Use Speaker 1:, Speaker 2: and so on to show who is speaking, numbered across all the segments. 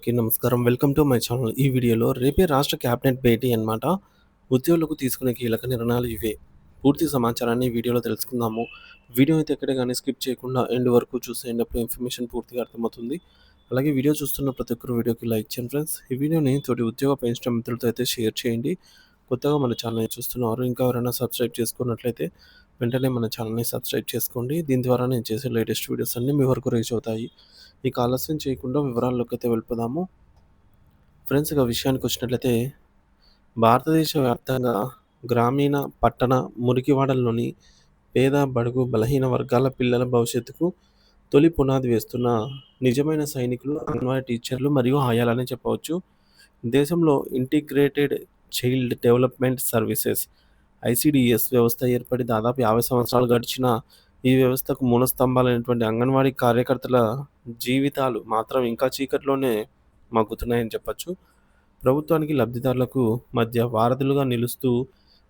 Speaker 1: అందరికీ నమస్కారం. Welcome to my channel. ఈ వీడియోలో రేపే రాష్ట్ర క్యాబినెట్ భేటీ అన్నమాట. ఉద్యోగులకు తీసుకునే కీలక నిర్ణయాలు ఇవే. పూర్తి సమాచారాన్ని ఈ వీడియోలో తెలుసుకుందాము. వీడియో అయితే ఎక్కడ గాని స్కిప్ చేయకుండా ఎండ్ వరకు చూసేయండి. అప్పుడు ఇన్ఫర్మేషన్ పూర్తిగా అర్థమవుతుంది. అలాగే వీడియో చూస్తున్న ప్రతి ఒక్కరు వీడియోకి లైక్ చేయండి ఫ్రెండ్స్. ఈ వీడియోని తోటి ఉద్యోగ పెన్షన్ మిత్రులతో అయితే షేర్ చేయండి. కొత్తగా మన ఛానల్‌ని చూస్తున్నవారు ఇంకా ఎవరైనా సబ్స్క్రైబ్ చేసుకున్నట్లయితే వెంటనే మన ఛానల్‌ని సబ్స్క్రైబ్ చేసుకోండి. దీని ద్వారా నేను చేసే లేటెస్ట్ వీడియోస్ అన్నీ మీ వరకు రీచ్ అవుతాయి. ఇక ఆలస్యం చేయకుండా వివరాల్లోకైతే వెళ్ళిపోదాము. ఫ్రెండ్స్ ఇక విషయానికొచ్చినట్లయితే భారతదేశ వ్యాప్తంగా గ్రామీణ, పట్టణ, మురికివాడల్లోని పేద, బడుగు, బలహీన వర్గాల పిల్లల భవిష్యత్తుకు తొలి పునాది వేస్తున్న నిజమైన సైనికులు అంగన్వాడీ టీచర్లు మరియు ఆయాలనే చెప్పవచ్చు. దేశంలో integrated child development services ICDS వ్యవస్థ ఏర్పడి దాదాపు 50 సంవత్సరాలు గడిచినా ఈ వ్యవస్థకు మూల స్తంభాలైనటువంటి అంగన్వాడీ కార్యకర్తల జీవితాలు మాత్రం ఇంకా చీకటిలోనే మగ్గుతున్నాయని చెప్పొచ్చు. ప్రభుత్వానికి, లబ్ధిదారులకు మధ్య వారధులుగా నిలుస్తూ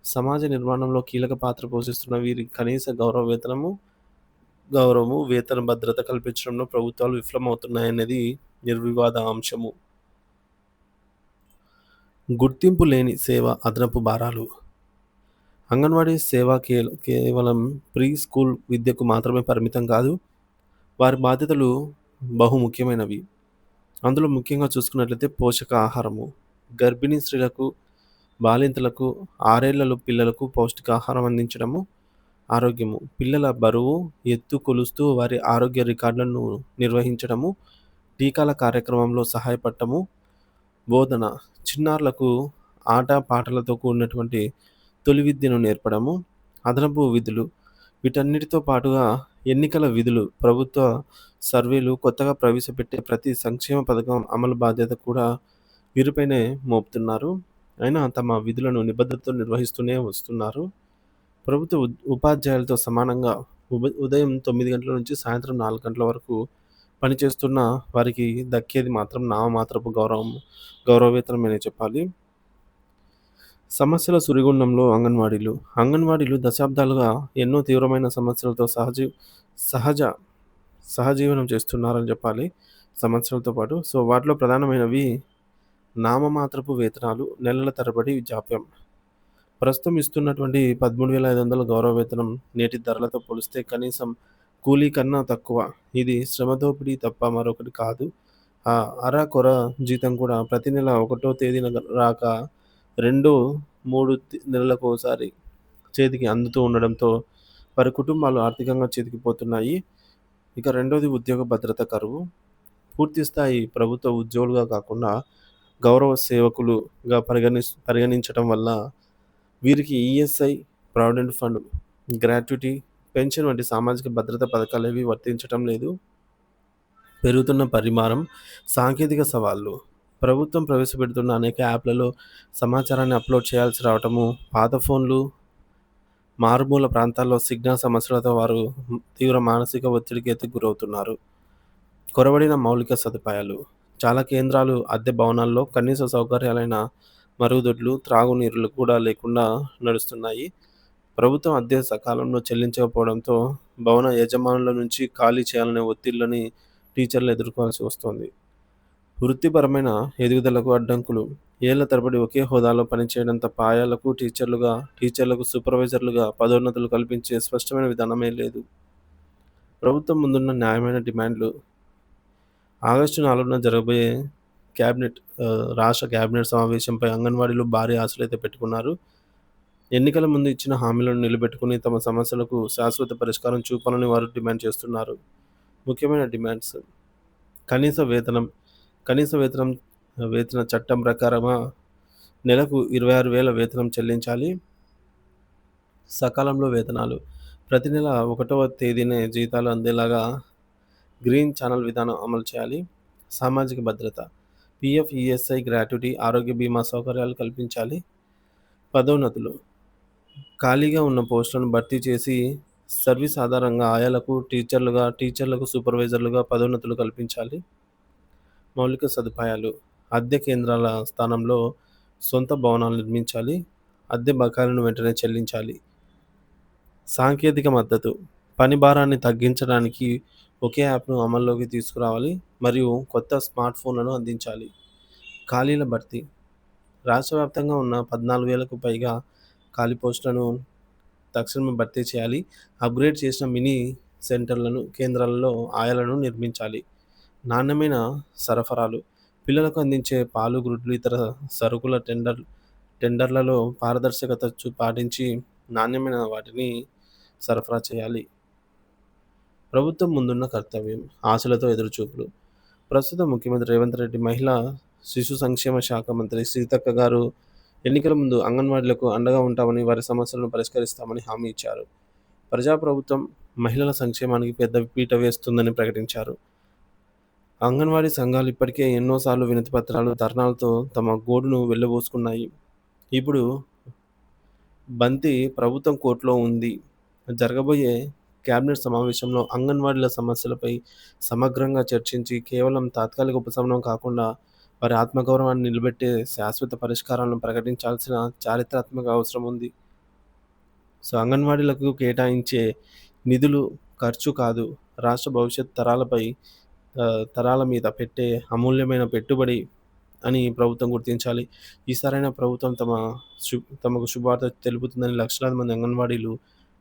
Speaker 1: సమాజ నిర్మాణంలో కీలక పాత్ర పోషిస్తున్న వీరి కనీస గౌరవము, వేతన భద్రత కల్పించడంలో ప్రభుత్వాలు విఫలమవుతున్నాయనేది నిర్వివాద అంశము. గుర్తింపు లేని సేవ, అదనపు భారాలు. అంగన్వాడీ సేవ కేవలం ప్రీ స్కూల్ విద్యకు మాత్రమే పరిమితం కాదు. వారి బాధ్యతలు బహుముఖ్యమైనవి. అందులో ముఖ్యంగా చూసుకున్నట్లయితే పోషకాహారము. గర్భిణీ స్త్రీలకు, బాలింతలకు, 6 ఏళ్ల పిల్లలకు పౌష్టికాహారం అందించడము. ఆరోగ్యము. పిల్లల బరువు, ఎత్తు కొలుస్తూ వారి ఆరోగ్య రికార్డులను నిర్వహించడము. టీకాల కార్యక్రమంలో సహాయపడటము. బోధన. చిన్నారులకు ఆట పాటలతో కూడినటువంటి తొలి విద్యను నేర్పడము. అదనపు విధులు. వీటన్నిటితో పాటుగా ఎన్నికల విధులు, ప్రభుత్వ సర్వేలు, కొత్తగా ప్రవేశపెట్టే ప్రతి సంక్షేమ పథకం అమలు బాధ్యత కూడా వీరిపైనే మోపుతున్నారు. అయినా తమ విధులను నిబద్ధతతో నిర్వహిస్తూనే వస్తున్నారు. ప్రభుత్వ ఉపాధ్యాయులతో సమానంగా ఉదయం 9 గంటల నుంచి సాయంత్రం 4 గంటల వరకు పనిచేస్తున్న వారికి దక్కేది మాత్రం నామమాత్రపు గౌరవవేతనమనే చెప్పాలి. సమస్యల సుడిగుండంలో అంగన్వాడీలు. అంగన్వాడీలు దశాబ్దాలుగా ఎన్నో తీవ్రమైన సమస్యలతో సహజీవనం చేస్తున్నారని చెప్పాలి. సమస్యలతో పాటు వాటిలో ప్రధానమైనవి నామమాత్రపు వేతనాలు, నెలల తరబడి జాప్యం. ప్రస్తుతం ఇస్తున్నటువంటి 13,500 గౌరవ వేతనం నేటి ధరలతో పోలిస్తే కనీసం కూలీ కన్నా తక్కువ. ఇది శ్రమ దోపిడీ తప్ప మరొకటి కాదు. ఆ అరకొర జీతం కూడా ప్రతి నెల 1వ తేదీన రాక 2, 3 నెలలకోసారి చేతికి అందుతూ ఉండడంతో వారి కుటుంబాలు ఆర్థికంగా చితికిపోతున్నాయి. ఇక రెండోది ఉద్యోగ భద్రత కరువు. పూర్తిస్థాయి ప్రభుత్వ ఉద్యోగులుగా కాకుండా గౌరవ సేవకులుగా పరిగణించడం వల్ల వీరికి ESI, provident fund, gratuity, pension వంటి సామాజిక భద్రత పథకాలేవి వర్తించటం లేదు. పెరుగుతున్న పరిమాణం, సాంకేతిక సవాళ్ళు. ప్రభుత్వం ప్రవేశపెడుతున్న అనేక యాప్లలో సమాచారాన్ని అప్లోడ్ చేయాల్సి రావటము, పాత ఫోన్లు, మారుమూల ప్రాంతాల్లో సిగ్నల్ సమస్యలతో వారు తీవ్ర మానసిక ఒత్తిడికి గురవుతున్నారు. కొరవడిన మౌలిక సదుపాయాలు. చాలా కేంద్రాలు అద్దె భవనాల్లో కనీస సౌకర్యాలైన మరుగుదొడ్లు, త్రాగునీరులు కూడా లేకుండా నడుస్తున్నాయి. ప్రభుత్వం అద్దె సకాలంలో చెల్లించకపోవడంతో భవన యజమానుల నుంచి ఖాళీ చేయాలనే ఒత్తిళ్లని టీచర్లు ఎదుర్కోవాల్సి వస్తోంది. వృత్తిపరమైన ఎదుగుదలకు అడ్డంకులు. ఏళ్ల తరబడి ఒకే హోదాలో పనిచేయడం తప్ప ఆయాలకు, టీచర్లకు సూపర్వైజర్లుగా పదోన్నతులు కల్పించే స్పష్టమైన విధానమే లేదు. ప్రభుత్వం ముందున్న న్యాయమైన డిమాండ్లు. ఆగస్టు 4న జరగబోయే రాష్ట్ర క్యాబినెట్ సమావేశంపై అంగన్వాడీలు భారీ ఆశలైతే పెట్టుకున్నారు. ఎన్నికల ముందు ఇచ్చిన హామీలను నిలబెట్టుకుని తమ సమస్యలకు శాశ్వత పరిష్కారం చూపాలని వారు డిమాండ్ చేస్తున్నారు. ముఖ్యమైన డిమాండ్స్. కనీస వేతన చట్టం ప్రకారమా నెలకు 26,000 వేతనం చెల్లించాలి. సకాలంలో వేతనాలు. ప్రతి నెల 1వ తేదీనే జీతాలు అందేలాగా గ్రీన్ ఛానల్ విధానం అమలు చేయాలి. సామాజిక భద్రత. పీఎఫ్, ఈఎస్ఐ, గ్రాట్యుటీ, ఆరోగ్య బీమా సౌకర్యాలు కల్పించాలి. పదోన్నతులు. ఖాళీగా ఉన్న పోస్టులను భర్తీ చేసి సర్వీస్ ఆధారంగా ఆయాలకు, టీచర్లకు సూపర్వైజర్లుగా పదోన్నతులు కల్పించాలి. మౌలిక సదుపాయాలు. అద్దె కేంద్రాల స్థానంలో సొంత భవనాలు నిర్మించాలి. అద్దె బకాయిలను వెంటనే చెల్లించాలి. సాంకేతిక మద్దతు. పని భారాన్ని తగ్గించడానికి ఒకే యాప్‌ను అమల్లోకి తీసుకురావాలి మరియు కొత్త స్మార్ట్ ఫోన్లను అందించాలి. ఖాళీల భర్తీ రాష్ట్ర వ్యాప్తంగా ఉన్న 14,000కు పైగా ఖాళీ పోస్టులను తక్షణమే భర్తీ చేయాలి. అప్‌గ్రేడ్ చేసిన మినీ కేంద్రాలలో ఆయాలను నిర్మించాలి. నాణ్యమైన సరఫరాలు పిల్లలకు అందించే పాలు, గుడ్లు, ఇతర సరుకుల టెండర్లలో పారదర్శకత పాటించి నాణ్యమైన వాటిని సరఫరా చేయాలి. ప్రభుత్వం ముందున్న కర్తవ్యం, ఆశలతో ఎదురుచూపులు. ప్రస్తుత ముఖ్యమంత్రి రేవంత్ రెడ్డి మహిళా శిశు సంక్షేమ శాఖ మంత్రి సీతక్క గారు ఎన్నికల ముందు అంగన్వాడీలకు అండగా ఉంటామని, వారి సమస్యలను పరిష్కరిస్తామని హామీ ఇచ్చారు. ప్రజాప్రభుత్వం మహిళల సంక్షేమానికి పెద్ద పీట వేస్తుందని ప్రకటించారు. అంగన్వాడీ సంఘాలు ఇప్పటికే ఎన్నోసార్లు వినతి పత్రాలు, ధర్నాలతో తమ గోడును వెళ్ళబోసుకున్నాయి. ఇప్పుడు బంతి ప్రభుత్వం కోర్టులో ఉంది. జరగబోయే కేబినెట్ సమావేశంలో అంగన్వాడీల సమస్యలపై సమగ్రంగా చర్చించి కేవలం తాత్కాలిక ఉపశమనం కాకుండా వారి ఆత్మగౌరవాన్ని నిలబెట్టే శాశ్వత పరిష్కారాలను ప్రకటించాల్సిన చారిత్రాత్మక అవసరం ఉంది. సో, అంగన్వాడీలకు కేటాయించే నిధులు ఖర్చు కాదు, రాష్ట్ర భవిష్యత్ తరాల మీద పెట్టే అమూల్యమైన పెట్టుబడి అని ప్రభుత్వం గుర్తించాలి. ఈ సరైన ప్రభుత్వం తమకు శుభవార్త తెలుపుతుందని లక్షలాది మంది అంగన్వాడీలు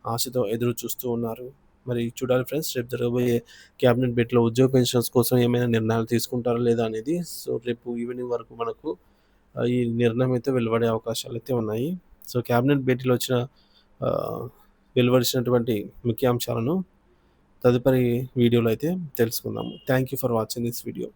Speaker 1: ఆశతో ఎదురు చూస్తూ ఉన్నారు. మరి చూడాలి ఫ్రెండ్స్, రేపు జరగబోయే క్యాబినెట్ భేటీలో ఉద్యోగ పెన్షన్స్ కోసం ఏమైనా నిర్ణయాలు తీసుకుంటారా లేదా అనేది. సో, రేపు ఈవినింగ్ వరకు మనకు ఈ నిర్ణయం అయితే వెలువడే అవకాశాలైతే ఉన్నాయి. సో, క్యాబినెట్ భేటీలో వెలువడిచినటువంటి ముఖ్యాంశాలను తదుపరి వీడియోలో అయితే తెలుసుకుందాము. Thank you for watching this video.